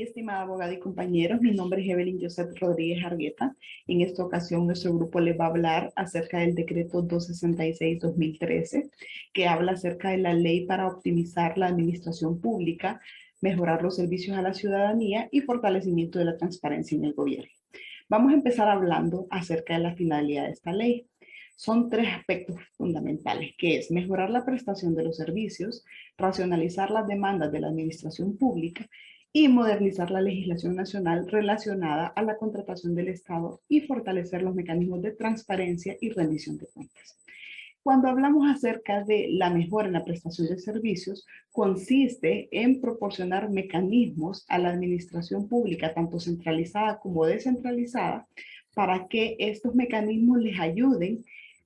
estimada abogada y compañeros. Mi nombre es Evelyn Joseph Rodríguez Argueta. En esta ocasión, nuestro grupo les va a hablar acerca del decreto 266-2013, que habla acerca de la ley para optimizar la administración pública, mejorar los servicios a la ciudadanía y fortalecimiento de la transparencia en el gobierno. Vamos a empezar hablando acerca de la finalidad de esta ley. Son tres aspectos fundamentales, que es mejorar la prestación de los servicios, racionalizar las demandas de la administración pública y modernizar la legislación nacional relacionada a la contratación del Estado y fortalecer los mecanismos de transparencia y rendición de cuentas. Cuando hablamos acerca de la mejora en la prestación de servicios, consiste en proporcionar mecanismos a la administración pública, tanto centralizada como descentralizada, para que estos mecanismos les ayuden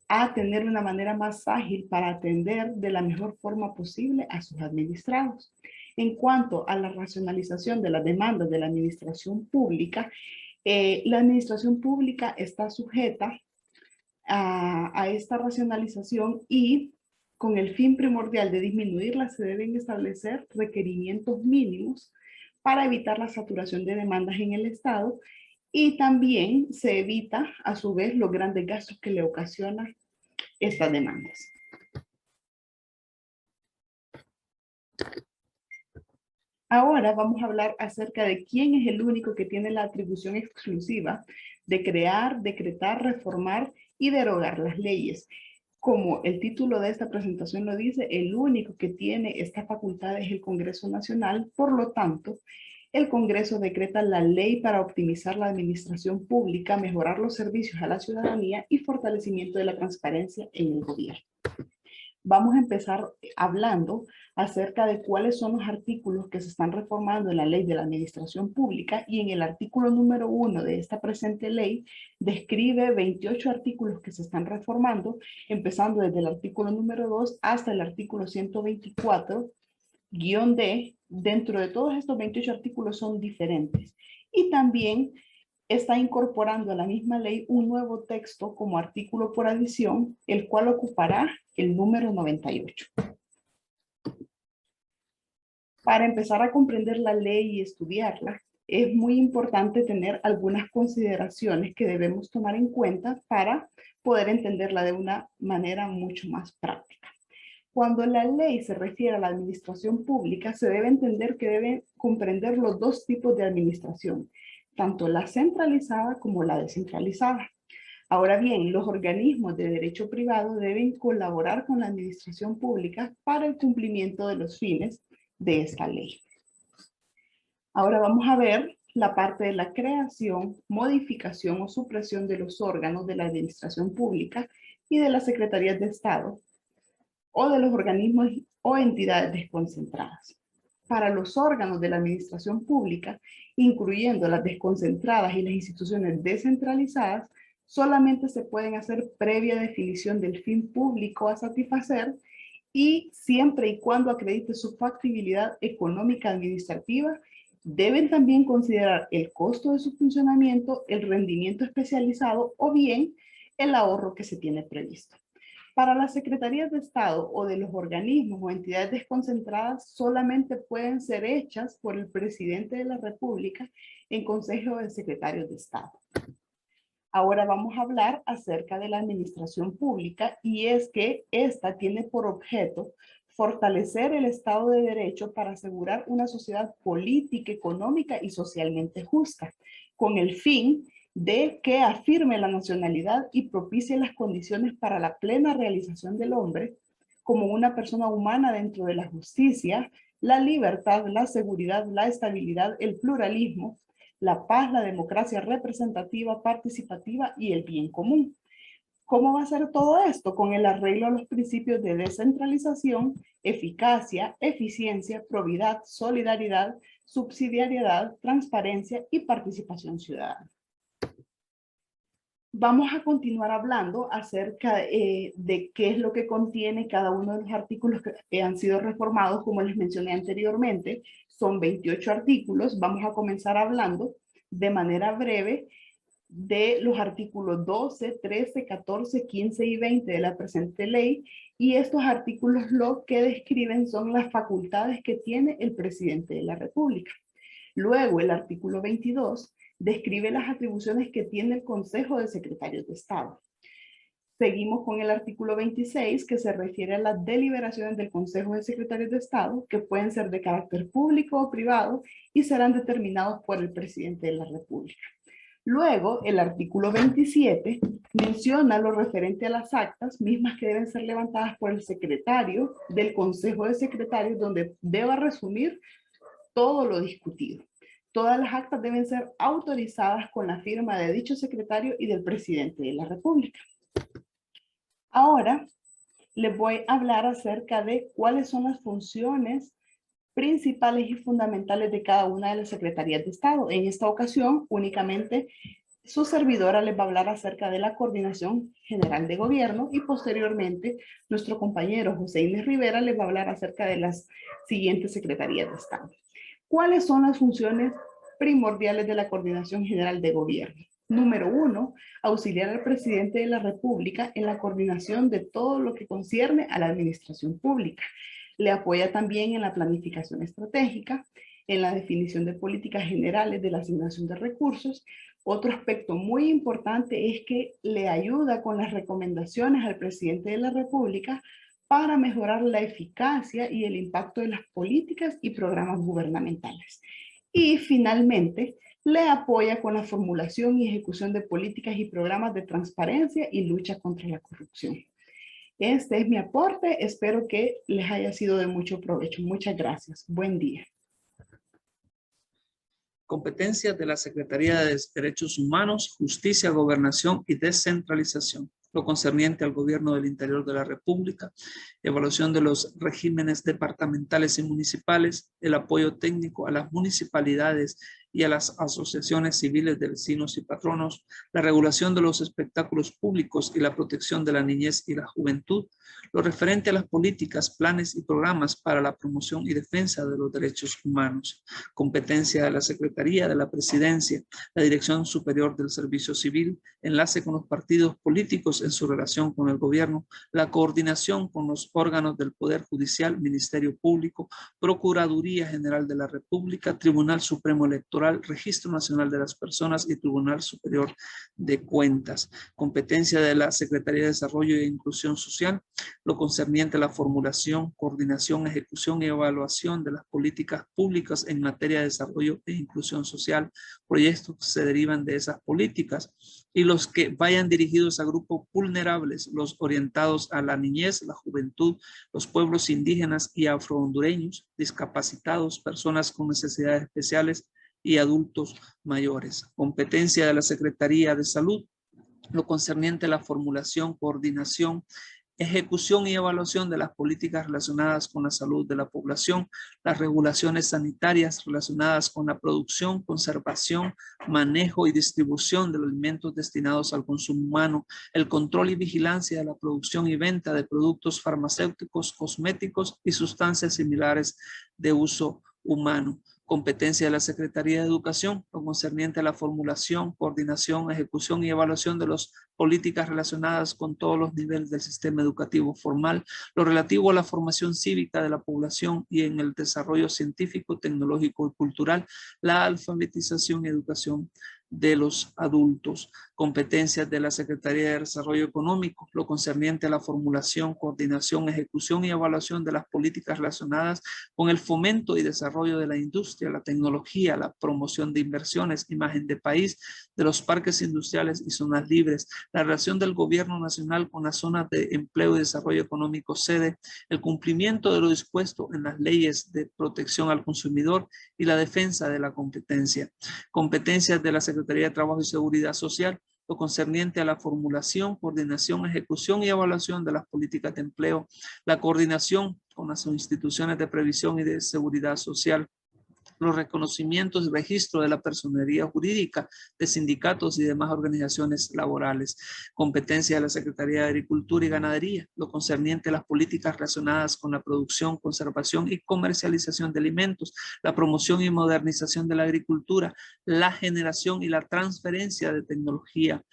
a tener una manera más ágil para atender de la mejor forma posible a sus administrados. En cuanto a la racionalización de las demandas de la administración pública está sujeta a esta racionalización y con el fin primordial de disminuirla se deben establecer requerimientos mínimos para evitar la saturación de demandas en el Estado y también se evita a su vez los grandes gastos que le ocasionan estas demandas. Ahora vamos a hablar acerca de quién es el único que tiene la atribución exclusiva de crear, decretar, reformar y derogar las leyes. Como el título de esta presentación lo dice, el único que tiene esta facultad es el Congreso Nacional. Por lo tanto, el Congreso decreta la ley para optimizar la administración pública, mejorar los servicios a la ciudadanía y fortalecimiento de la transparencia en el gobierno. Vamos a empezar hablando acerca de cuáles son los artículos que se están reformando en la ley de la administración pública, y en el artículo número 1 de esta presente ley describe 28 artículos que se están reformando, empezando desde el artículo número 2 hasta el artículo 124-D. Dentro de todos estos 28 artículos son diferentes, y también está incorporando a la misma ley un nuevo texto como artículo por adición, el cual ocupará el número 98. Para empezar a comprender la ley y estudiarla, es muy importante tener algunas consideraciones que debemos tomar en cuenta para poder entenderla de una manera mucho más práctica. Cuando la ley se refiere a la administración pública, se debe entender que debe comprender los dos tipos de administración, tanto la centralizada como la descentralizada. Ahora bien, los organismos de derecho privado deben colaborar con la administración pública para el cumplimiento de los fines de esta ley. Ahora vamos a ver la parte de la creación, modificación o supresión de los órganos de la administración pública y de las secretarías de Estado o de los organismos o entidades desconcentradas. Para los órganos de la administración pública, incluyendo las desconcentradas y las instituciones descentralizadas, solamente se pueden hacer previa definición del fin público a satisfacer y siempre y cuando acredite su factibilidad económica administrativa. Deben también considerar el costo de su funcionamiento, el rendimiento especializado o bien el ahorro que se tiene previsto. Para las secretarías de Estado o de los organismos o entidades desconcentradas solamente pueden ser hechas por el presidente de la República en Consejo de Secretarios de Estado. Ahora vamos a hablar acerca de la administración pública, y es que esta tiene por objeto fortalecer el Estado de Derecho para asegurar una sociedad política, económica y socialmente justa, con el fin de que afirme la nacionalidad y propicie las condiciones para la plena realización del hombre como una persona humana dentro de la justicia, la libertad, la seguridad, la estabilidad, el pluralismo, la paz, la democracia representativa, participativa y el bien común. ¿Cómo va a ser todo esto? Con el arreglo a los principios de descentralización, eficacia, eficiencia, probidad, solidaridad, subsidiariedad, transparencia y participación ciudadana. Vamos a continuar hablando acerca de qué es lo que contiene cada uno de los artículos que han sido reformados. Como les mencioné anteriormente, son 28 artículos. Vamos a comenzar hablando de manera breve de los artículos 12, 13, 14, 15 y 20 de la presente ley, y estos artículos lo que describen son las facultades que tiene el presidente de la República. Luego, el artículo 22 describe las atribuciones que tiene el Consejo de Secretarios de Estado. Seguimos con el artículo 26, que se refiere a las deliberaciones del Consejo de Secretarios de Estado, que pueden ser de carácter público o privado y serán determinados por el presidente de la República. Luego, el artículo 27 menciona lo referente a las actas, mismas que deben ser levantadas por el secretario del Consejo de Secretarios, donde deba resumir todo lo discutido. Todas las actas deben ser autorizadas con la firma de dicho secretario y del presidente de la República. Ahora les voy a hablar acerca de cuáles son las funciones principales y fundamentales de cada una de las secretarías de Estado. En esta ocasión, únicamente su servidora les va a hablar acerca de la Coordinación General de Gobierno y posteriormente nuestro compañero José Inés Rivera les va a hablar acerca de las siguientes secretarías de Estado. ¿Cuáles son las funciones primordiales de la Coordinación General de Gobierno? Número 1, auxiliar al presidente de la República en la coordinación de todo lo que concierne a la administración pública. Le apoya también en la planificación estratégica, en la definición de políticas generales de la asignación de recursos. Otro aspecto muy importante es que le ayuda con las recomendaciones al presidente de la República para mejorar la eficacia y el impacto de las políticas y programas gubernamentales. Y finalmente, le apoya con la formulación y ejecución de políticas y programas de transparencia y lucha contra la corrupción. Este es mi aporte, espero que les haya sido de mucho provecho. Muchas gracias. Buen día. Competencias de la Secretaría de Derechos Humanos, Justicia, Gobernación y Descentralización. Lo concerniente al Gobierno del Interior de la República, evaluación de los regímenes departamentales y municipales, el apoyo técnico a las municipalidades y a las asociaciones civiles de vecinos y patronos, la regulación de los espectáculos públicos y la protección de la niñez y la juventud, lo referente a las políticas, planes y programas para la promoción y defensa de los derechos humanos, competencia de la Secretaría de la Presidencia, la Dirección Superior del Servicio Civil, enlace con los partidos políticos en su relación con el gobierno, la coordinación con los órganos del Poder Judicial, Ministerio Público, Procuraduría General de la República, Tribunal Supremo Electoral, Registro Nacional de las Personas y Tribunal Superior de Cuentas. Competencia de la Secretaría de Desarrollo e Inclusión Social, lo concerniente a la formulación, coordinación, ejecución y evaluación de las políticas públicas en materia de desarrollo e inclusión social, proyectos que se derivan de esas políticas y los que vayan dirigidos a grupos vulnerables, los orientados a la niñez, la juventud, los pueblos indígenas y afrohondureños, discapacitados, personas con necesidades especiales y adultos mayores. Competencia de la Secretaría de Salud, lo concerniente a la formulación, coordinación, ejecución y evaluación de las políticas relacionadas con la salud de la población, las regulaciones sanitarias relacionadas con la producción, conservación, manejo y distribución de los alimentos destinados al consumo humano, el control y vigilancia de la producción y venta de productos farmacéuticos, cosméticos y sustancias similares de uso humano. Competencia de la Secretaría de Educación, lo concerniente a la formulación, coordinación, ejecución y evaluación de las políticas relacionadas con todos los niveles del sistema educativo formal, lo relativo a la formación cívica de la población y en el desarrollo científico, tecnológico y cultural, la alfabetización y educación de los adultos. Competencias de la Secretaría de Desarrollo Económico, lo concerniente a la formulación, coordinación, ejecución y evaluación de las políticas relacionadas con el fomento y desarrollo de la industria, la tecnología, la promoción de inversiones, imagen de país, de los parques industriales y zonas libres, la relación del gobierno nacional con las zonas de empleo y desarrollo económico sede, el cumplimiento de lo dispuesto en las leyes de protección al consumidor y la defensa de la competencia. Competencias de la Secretaría de Trabajo y Seguridad Social, lo concerniente a la formulación, coordinación, ejecución y evaluación de las políticas de empleo, la coordinación con las instituciones de previsión y de seguridad social, los reconocimientos y registro de la personería jurídica de sindicatos y demás organizaciones laborales, competencia de la Secretaría de Agricultura y Ganadería, lo concerniente a las políticas relacionadas con la producción, conservación y comercialización de alimentos, la promoción y modernización de la agricultura, la generación y la transferencia de tecnología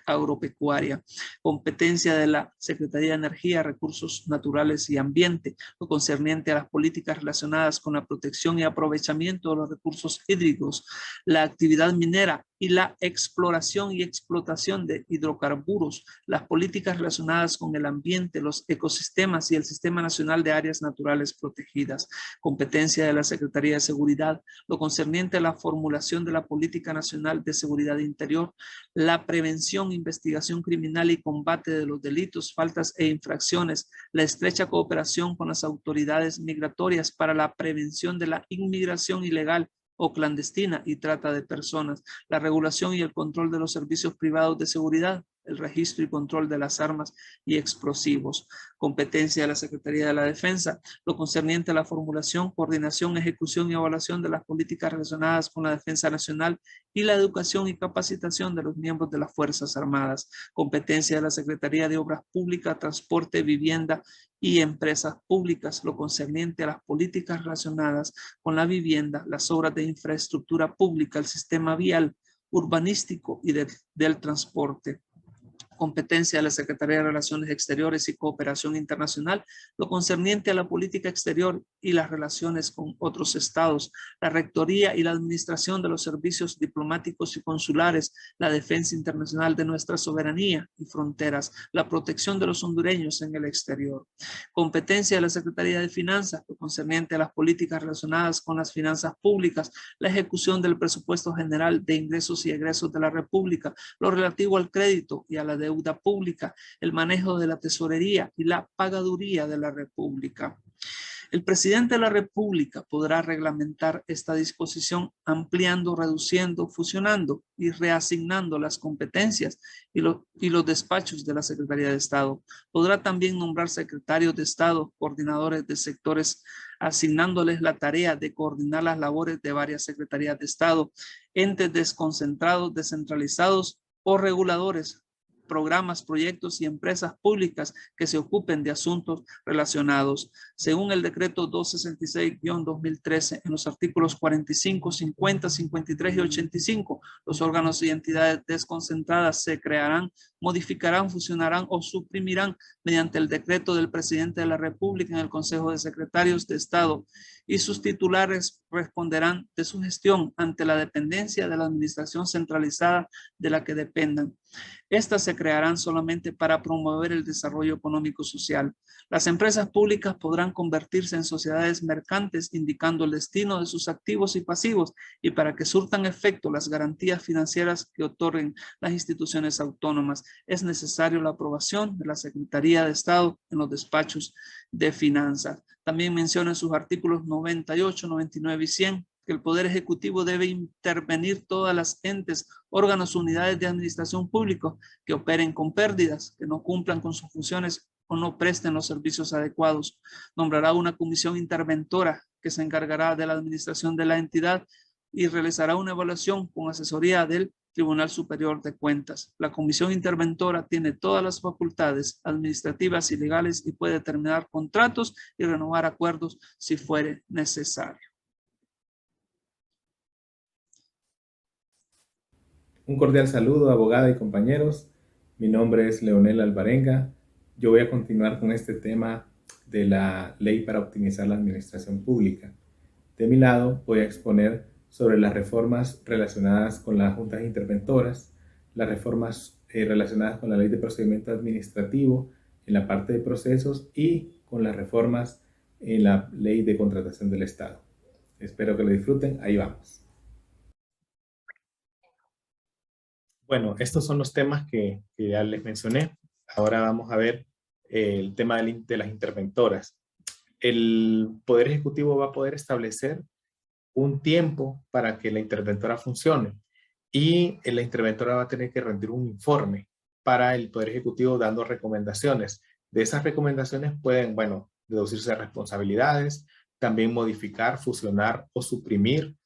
agropecuaria, competencia de la Secretaría de Energía, Recursos Naturales y Ambiente, lo concerniente a las políticas relacionadas con la protección y aprovechamiento aprovechamiento de los recursos hídricos, la actividad minera y la exploración y explotación de hidrocarburos, las políticas relacionadas con el ambiente, los ecosistemas y el Sistema Nacional de Áreas Naturales Protegidas. Competencia de la Secretaría de Seguridad, lo concerniente a la formulación de la Política Nacional de Seguridad Interior, la prevención, investigación criminal y combate de los delitos, faltas e infracciones, la estrecha cooperación con las autoridades migratorias para la prevención de la inmigración ilegal o clandestina y trata de personas, la regulación y el control de los servicios privados de seguridad, el registro y control de las armas y explosivos. Competencia de la Secretaría de la Defensa, lo concerniente a la formulación, coordinación, ejecución y evaluación de las políticas relacionadas con la defensa nacional y la educación y capacitación de los miembros de las Fuerzas Armadas. Competencia de la Secretaría de Obras Públicas, Transporte, Vivienda y Empresas Públicas, lo concerniente a las políticas relacionadas con la vivienda, las obras de infraestructura pública, el sistema vial, urbanístico y del transporte. Competencia de la Secretaría de Relaciones Exteriores y Cooperación Internacional, lo concerniente a la política exterior y las relaciones con otros estados, la rectoría y la administración de los servicios diplomáticos y consulares, la defensa internacional de nuestra soberanía y fronteras, la protección de los hondureños en el exterior. Competencia de la Secretaría de Finanzas, lo concerniente a las políticas relacionadas con las finanzas públicas, la ejecución del presupuesto general de ingresos y egresos de la República, lo relativo al crédito y a la deuda pública, el manejo de la tesorería y la pagaduría de la República. El presidente de la República podrá reglamentar esta disposición ampliando, reduciendo, fusionando y reasignando las competencias y los despachos de la Secretaría de Estado. Podrá también nombrar secretarios de Estado, coordinadores de sectores, asignándoles la tarea de coordinar las labores de varias secretarías de Estado, entes desconcentrados, descentralizados o reguladores, programas, proyectos y empresas públicas que se ocupen de asuntos relacionados. Según el decreto 266-2013, en los artículos 45, 50, 53 y 85, los órganos y entidades desconcentradas se crearán, modificarán, fusionarán o suprimirán mediante el decreto del presidente de la República en el Consejo de Secretarios de Estado, y sus titulares responderán de su gestión ante la dependencia de la administración centralizada de la que dependan. Estas se crearán solamente para promover el desarrollo económico social. Las empresas públicas podrán convertirse en sociedades mercantes, indicando el destino de sus activos y pasivos, y para que surtan efecto las garantías financieras que otorguen las instituciones autónomas, es necesario la aprobación de la Secretaría de Estado en los despachos de finanzas. También menciona en sus artículos 98, 99 y 100 que el Poder Ejecutivo debe intervenir todas las entes, órganos, unidades de administración pública que operen con pérdidas, que no cumplan con sus funciones o no presten los servicios adecuados. Nombrará una comisión interventora que se encargará de la administración de la entidad y realizará una evaluación con asesoría del Tribunal Superior de Cuentas. La comisión interventora tiene todas las facultades administrativas y legales y puede terminar contratos y renovar acuerdos si fuere necesario. Un cordial saludo, abogada y compañeros. Mi nombre es Leonel Alvarenga. Yo voy a continuar con este tema de la ley para optimizar la administración pública. De mi lado, voy a exponer sobre las reformas relacionadas con las juntas interventoras, las reformas relacionadas con la ley de procedimiento administrativo en la parte de procesos y con las reformas en la ley de contratación del Estado. Espero que lo disfruten. Ahí vamos. Bueno, estos son los temas que ya les mencioné. Ahora vamos a ver el tema de las interventoras. El Poder Ejecutivo va a poder establecer un tiempo para que la interventora funcione y la interventora va a tener que rendir un informe para el Poder Ejecutivo dando recomendaciones. De esas recomendaciones pueden, bueno, deducirse responsabilidades, también modificar, fusionar o suprimir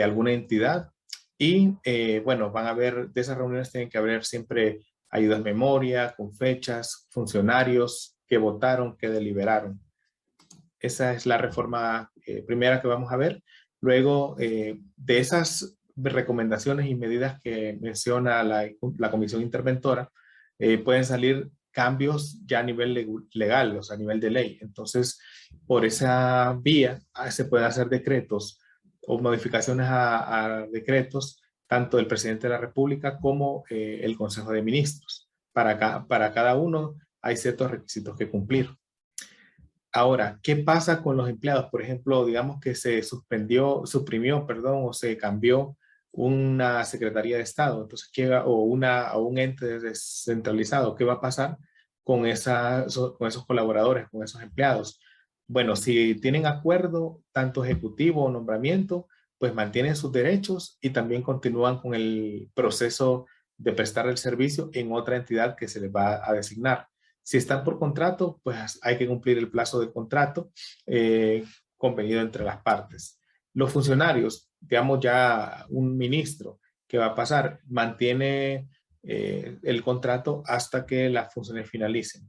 alguna entidad. Y bueno, van a haber, de esas reuniones tienen que haber siempre ayudas memoria, con fechas, funcionarios que votaron, que deliberaron. Esa es la reforma primera que vamos a ver. Luego, de esas recomendaciones y medidas que menciona la comisión interventora, pueden salir cambios ya a nivel legal, o sea, a nivel de ley. Entonces, por esa vía se pueden hacer decretos o modificaciones a decretos, tanto del presidente de la República como el Consejo de Ministros. Para cada uno hay ciertos requisitos que cumplir. Ahora, ¿qué pasa con los empleados? Por ejemplo, digamos que se suprimió, o se cambió una Secretaría de Estado, entonces, o un ente descentralizado. ¿Qué va a pasar con esos colaboradores, con esos empleados? Bueno, si tienen acuerdo, tanto ejecutivo o nombramiento, pues mantienen sus derechos y también continúan con el proceso de prestar el servicio en otra entidad que se les va a designar. Si están por contrato, pues hay que cumplir el plazo de contrato convenido entre las partes. Los funcionarios, digamos ya un ministro, ¿qué va a pasar? Mantiene el contrato hasta que las funciones finalicen.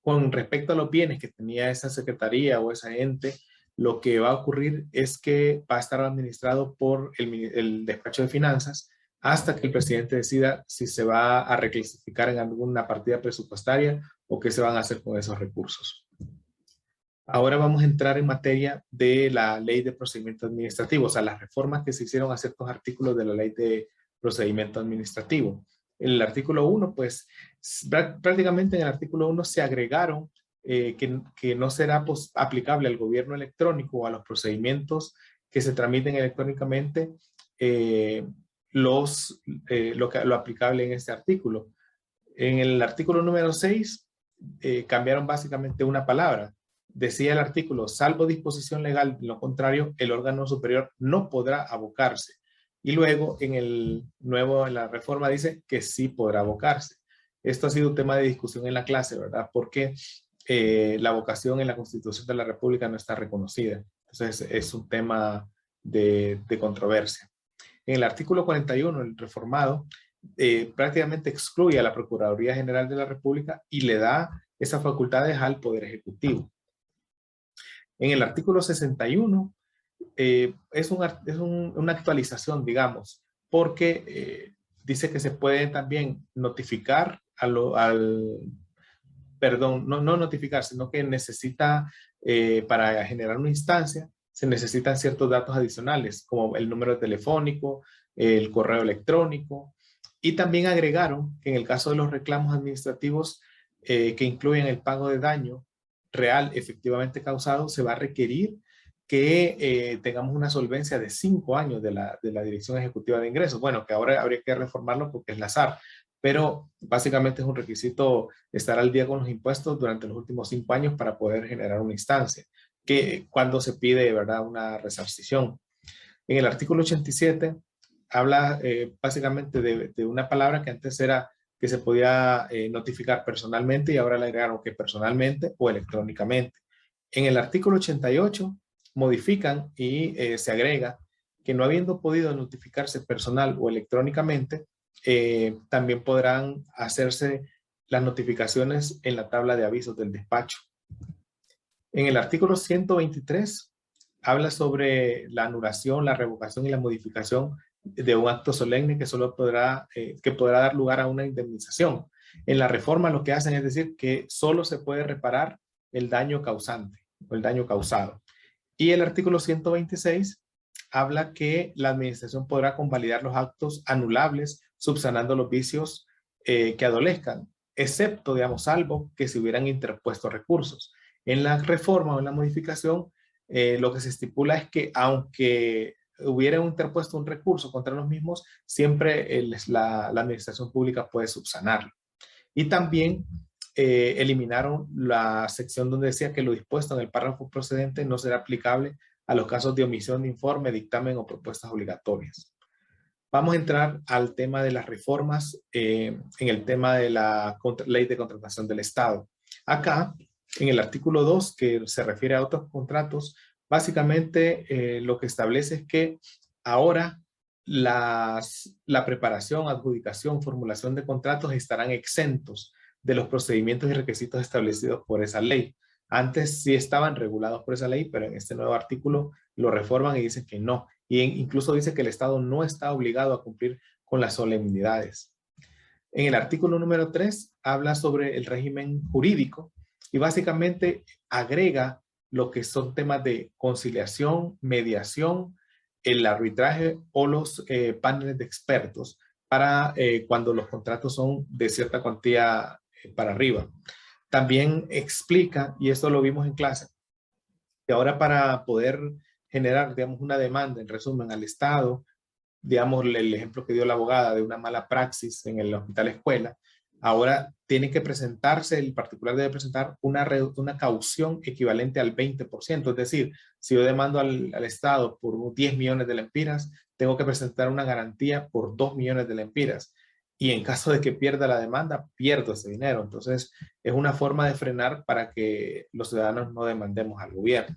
Con respecto a los bienes que tenía esa secretaría o esa ente, lo que va a ocurrir es que va a estar administrado por el despacho de finanzas hasta que el presidente decida si se va a reclasificar en alguna partida presupuestaria o qué se van a hacer con esos recursos. Ahora vamos a entrar en materia de la Ley de Procedimiento Administrativo, o sea, las reformas que se hicieron a ciertos artículos de la Ley de Procedimiento Administrativo. En el artículo 1, pues prácticamente en el artículo 1 se agregaron que no será aplicable al gobierno electrónico o a los procedimientos que se tramiten electrónicamente lo aplicable en este artículo. En el artículo número 6 cambiaron básicamente una palabra. Decía el artículo, salvo disposición legal, de lo contrario, el órgano superior no podrá abocarse. Y luego en la reforma dice que sí podrá abocarse. Esto ha sido un tema de discusión en la clase, ¿verdad? Porque la abocación en la Constitución de la República no está reconocida. Entonces es un tema de controversia. En el artículo 41, el reformado, prácticamente excluye a la Procuraduría General de la República y le da esas facultades al Poder Ejecutivo. En el artículo 61 es una actualización, digamos, porque dice que se puede también notificar perdón, no notificar, sino que necesita, para generar una instancia, se necesitan ciertos datos adicionales, como el número telefónico, el correo electrónico, y también agregaron que en el caso de los reclamos administrativos que incluyen el pago de daño real efectivamente causado, se va a requerir que tengamos una solvencia de 5 años de la Dirección Ejecutiva de Ingresos. Bueno, que ahora habría que reformarlo porque es la SAR, pero básicamente es un requisito estar al día con los impuestos durante los últimos 5 años para poder generar una instancia, que cuando se pide, ¿verdad?, una resarcición. En el artículo 87 habla básicamente de una palabra que antes era que se podía notificar personalmente y ahora le agregaron que personalmente o electrónicamente. En el artículo 88 modifican y se agrega que no habiendo podido notificarse personal o electrónicamente, también podrán hacerse las notificaciones en la tabla de avisos del despacho. En el artículo 123 habla sobre la anulación, la revocación y la modificación de un acto solemne que solo podrá dar lugar a una indemnización. En la reforma lo que hacen es decir que solo se puede reparar el daño causante o el daño causado. Y el artículo 126 habla que la administración podrá convalidar los actos anulables subsanando los vicios que adolezcan, excepto, digamos, salvo que se hubieran interpuesto recursos. En la reforma o en la modificación, lo que se estipula es que aunque hubiera interpuesto un recurso contra los mismos, siempre la administración pública puede subsanarlo. Y también eliminaron la sección donde decía que lo dispuesto en el párrafo procedente no será aplicable a los casos de omisión de informe, dictamen o propuestas obligatorias. Vamos a entrar al tema de las reformas en el tema de la ley de contratación del Estado. Acá, en el artículo 2, que se refiere a otros contratos, básicamente lo que establece es que ahora la preparación, adjudicación, formulación de contratos estarán exentos de los procedimientos y requisitos establecidos por esa ley. Antes sí estaban regulados por esa ley, pero en este nuevo artículo lo reforman y dicen que no. Y incluso dice que el Estado no está obligado a cumplir con las solemnidades. En el artículo número 3 habla sobre el régimen jurídico y básicamente agrega lo que son temas de conciliación, mediación el arbitraje o los paneles de expertos para cuando los contratos son de cierta cuantía para arriba. También explica, y esto lo vimos en clase, que ahora para poder generar, digamos, una demanda, en resumen, al Estado, digamos, el ejemplo que dio la abogada de una mala praxis en el hospital escuela, ahora tiene que presentarse, el particular debe presentar una caución equivalente al 20%. Es decir, si yo demando al Estado por 10 millones de lempiras, tengo que presentar una garantía por 2 millones de lempiras. Y en caso de que pierda la demanda, pierdo ese dinero. Entonces, es una forma de frenar para que los ciudadanos no demandemos al gobierno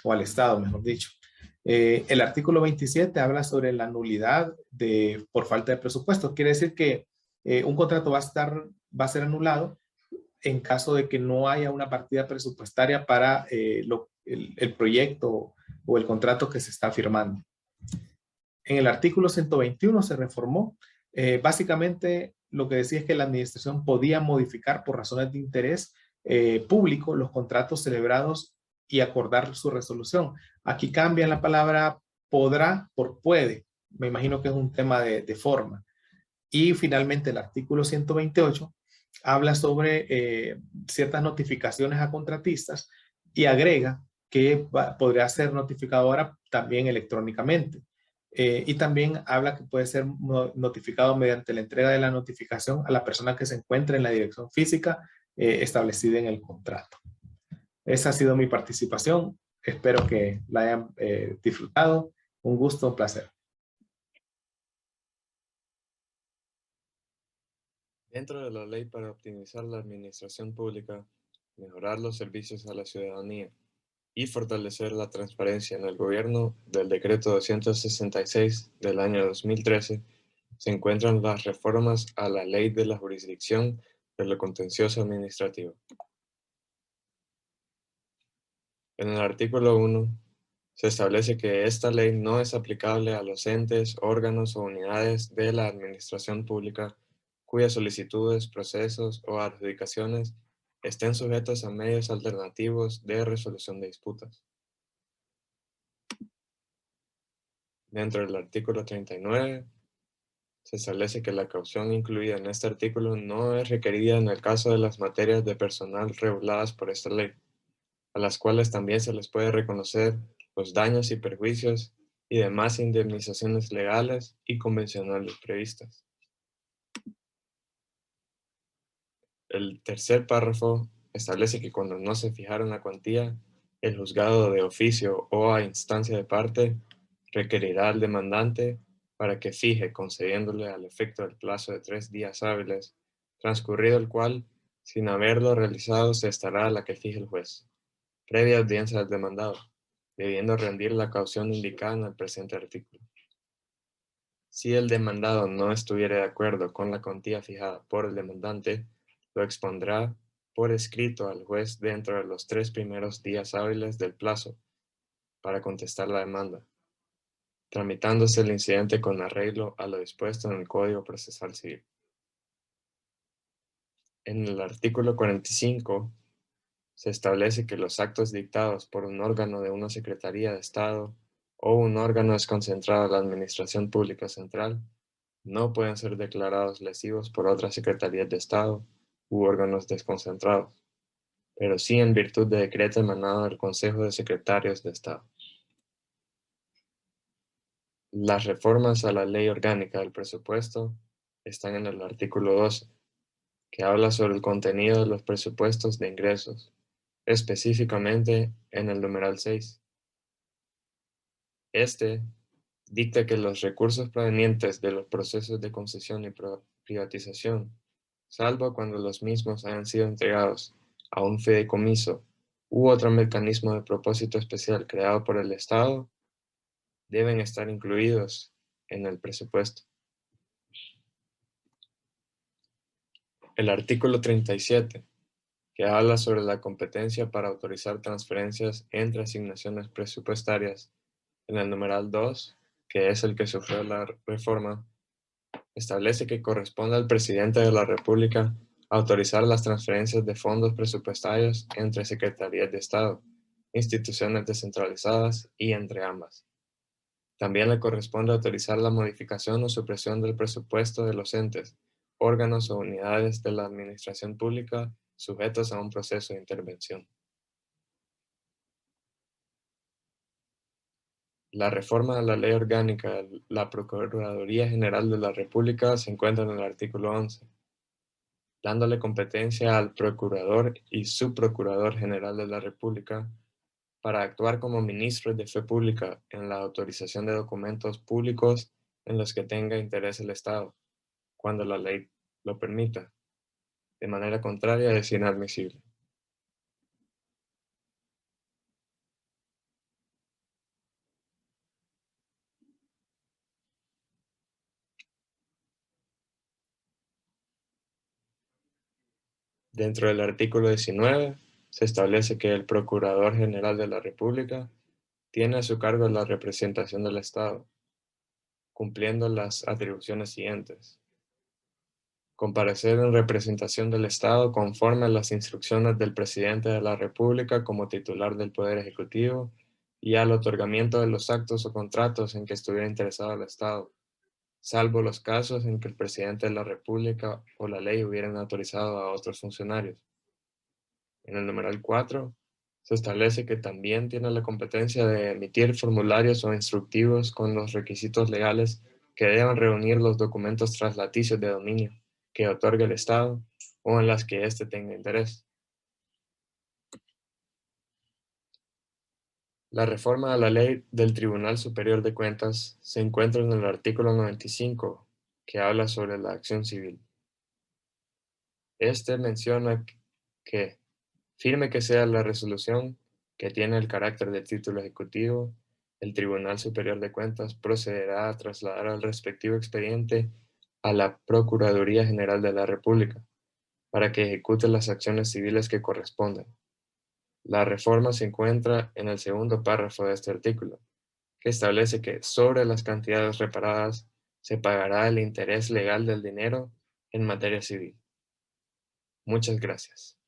o al Estado, mejor dicho. El artículo 27 habla sobre la nulidad por falta de presupuesto. Quiere decir que un contrato va a ser anulado en caso de que no haya una partida presupuestaria para el proyecto o el contrato que se está firmando. En el artículo 121 se reformó. Básicamente lo que decía es que la administración podía modificar por razones de interés público los contratos celebrados y acordar su resolución. Aquí cambia la palabra podrá por puede. Me imagino que es un tema de forma. Y finalmente el artículo 128 habla sobre ciertas notificaciones a contratistas y agrega que podría ser notificado ahora también electrónicamente. Y también habla que puede ser notificado mediante la entrega de la notificación a la persona que se encuentre en la dirección física establecida en el contrato. Esa ha sido mi participación. Espero que la hayan disfrutado. Un gusto, un placer. Dentro de la ley para optimizar la administración pública, mejorar los servicios a la ciudadanía y fortalecer la transparencia en el gobierno del Decreto 266 del año 2013, se encuentran las reformas a la Ley de la Jurisdicción de lo Contencioso Administrativo. En el artículo 1, se establece que esta ley no es aplicable a los entes, órganos o unidades de la administración pública cuyas solicitudes, procesos o adjudicaciones estén sujetos a medios alternativos de resolución de disputas. Dentro del artículo 39, se establece que la caución incluida en este artículo no es requerida en el caso de las materias de personal reguladas por esta ley, a las cuales también se les puede reconocer los daños y perjuicios y demás indemnizaciones legales y convencionales previstas. El tercer párrafo establece que cuando no se fijara una cuantía, el juzgado de oficio o a instancia de parte requerirá al demandante para que fije, concediéndole al efecto del plazo de 3 días hábiles, transcurrido el cual, sin haberlo realizado, se estará a la que fije el juez, previa audiencia del demandado, debiendo rendir la caución indicada en el presente artículo. Si el demandado no estuviera de acuerdo con la cuantía fijada por el demandante, lo expondrá por escrito al juez dentro de los 3 primeros días hábiles del plazo para contestar la demanda, tramitándose el incidente con arreglo a lo dispuesto en el Código Procesal Civil. En el artículo 45 se establece que los actos dictados por un órgano de una Secretaría de Estado o un órgano desconcentrado de la Administración Pública Central no pueden ser declarados lesivos por otras Secretarías de Estado u órganos desconcentrados, pero sí en virtud de decreto emanado del Consejo de Secretarios de Estado. Las reformas a la Ley Orgánica del Presupuesto están en el artículo 12, que habla sobre el contenido de los presupuestos de ingresos, específicamente en el numeral 6. Este dicta que los recursos provenientes de los procesos de concesión y privatización, salvo cuando los mismos hayan sido entregados a un fideicomiso u otro mecanismo de propósito especial creado por el Estado, deben estar incluidos en el presupuesto. El artículo 37, que habla sobre la competencia para autorizar transferencias entre asignaciones presupuestarias, en el numeral 2, que es el que sufrió la reforma, establece que corresponde al presidente de la República autorizar las transferencias de fondos presupuestarios entre secretarías de Estado, instituciones descentralizadas y entre ambas. También le corresponde autorizar la modificación o supresión del presupuesto de los entes, órganos o unidades de la administración pública sujetos a un proceso de intervención. La reforma de la Ley Orgánica de la Procuraduría General de la República se encuentra en el artículo 11, dándole competencia al Procurador y Subprocurador General de la República para actuar como ministros de fe pública en la autorización de documentos públicos en los que tenga interés el Estado, cuando la ley lo permita. De manera contraria es inadmisible. Dentro del artículo 19 se establece que el Procurador General de la República tiene a su cargo la representación del Estado, cumpliendo las atribuciones siguientes: comparecer en representación del Estado conforme a las instrucciones del Presidente de la República como titular del Poder Ejecutivo y al otorgamiento de los actos o contratos en que estuviera interesado el Estado, salvo los casos en que el Presidente de la República o la ley hubieran autorizado a otros funcionarios. En el numeral 4, se establece que también tiene la competencia de emitir formularios o instructivos con los requisitos legales que deban reunir los documentos traslaticios de dominio que otorgue el Estado o en las que éste tenga interés. La reforma a la ley del Tribunal Superior de Cuentas se encuentra en el artículo 95, que habla sobre la acción civil. Este menciona que, firme que sea la resolución que tiene el carácter de título ejecutivo, el Tribunal Superior de Cuentas procederá a trasladar al respectivo expediente a la Procuraduría General de la República para que ejecute las acciones civiles que correspondan. La reforma se encuentra en el segundo párrafo de este artículo, que establece que sobre las cantidades reparadas se pagará el interés legal del dinero en materia civil. Muchas gracias.